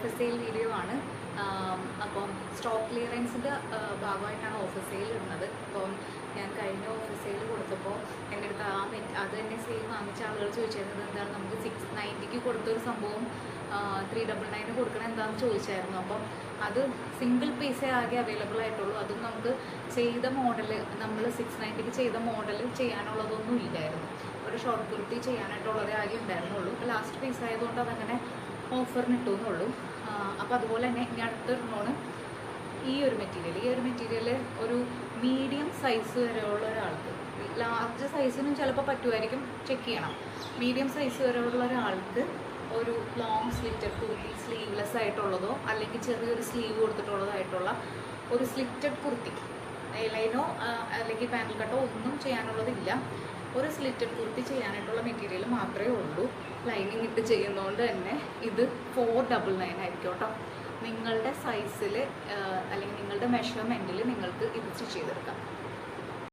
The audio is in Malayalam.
ഓഫർ സെയിൽ വീഡിയോ ആണ്. അപ്പം സ്റ്റോക്ക് ക്ലിയറൻസിൻ്റെ ഭാഗമായിട്ടാണ് ഓഫർ സെയിൽ ഇടുന്നത്. അപ്പം ഞാൻ കഴിഞ്ഞ ഓഫർ സെയിൽ കൊടുത്തപ്പോൾ എൻ്റെ അടുത്ത് അത് തന്നെ സെയിൽ വാങ്ങിച്ച ആളുകൾ ചോദിച്ചിരുന്നത് എന്താണ് നമുക്ക് 690 കൊടുത്തൊരു സംഭവം 399 കൊടുക്കണം എന്താണെന്ന് ചോദിച്ചായിരുന്നു. അപ്പം അത് സിംഗിൾ പീസേ ആകെ അവൈലബിൾ ആയിട്ടുള്ളൂ. അതും നമുക്ക് ചെയ്ത മോഡൽ നമ്മൾ 690 ചെയ്ത മോഡൽ ചെയ്യാനുള്ളതൊന്നും ഇല്ലായിരുന്നു. ഒരു ഷോർട്ട് കുർത്തി ചെയ്യാനായിട്ടുള്ളവരെ ആകെ ഉണ്ടായിരുന്നുള്ളൂ. ലാസ്റ്റ് പീസ് ആയതുകൊണ്ട് അതങ്ങനെ ഓഫറിന് ഇട്ടുന്നുള്ളൂ. അപ്പോൾ അതുപോലെ തന്നെ ഇനി അടുത്തൊരെണ്ണമാണ് ഈ ഒരു മെറ്റീരിയൽ ഒരു മീഡിയം സൈസ് വരെയുള്ള ഒരാൾക്ക്, ലാർജ് സൈസിനും ചിലപ്പോൾ പറ്റുമായിരിക്കും, ചെക്ക് ചെയ്യണം. മീഡിയം സൈസ് വരെയുള്ള ഒരാൾക്ക് ഒരു ലോങ് സ്ലിറ്റഡ് കുർത്തി, സ്ലീവ്ലെസ് ആയിട്ടുള്ളതോ അല്ലെങ്കിൽ ചെറിയൊരു സ്ലീവ് കൊടുത്തിട്ടുള്ളതായിട്ടുള്ള ഒരു സ്ലിറ്റഡ് കുർത്തി, ലൈനോ അല്ലെങ്കിൽ പാനൽ കട്ടോ ഒന്നും ചെയ്യാനുള്ളതില്ല. ഒരു സ്ലിറ്റഡ് കുർത്തി ചെയ്യാനായിട്ടുള്ള മെറ്റീരിയൽ മാത്രമേ ഉള്ളൂ. ലൈനിങ് ഇട്ട് ചെയ്യുന്നതുകൊണ്ട് തന്നെ ഇത് 499 ആയിരിക്കും കേട്ടോ. നിങ്ങളുടെ സൈസിൽ അല്ലെങ്കിൽ നിങ്ങളുടെ മെഷർമെൻറ്റിൽ നിങ്ങൾക്ക് ഇത് സ്റ്റിച്ച് ചെയ്തെടുക്കാം.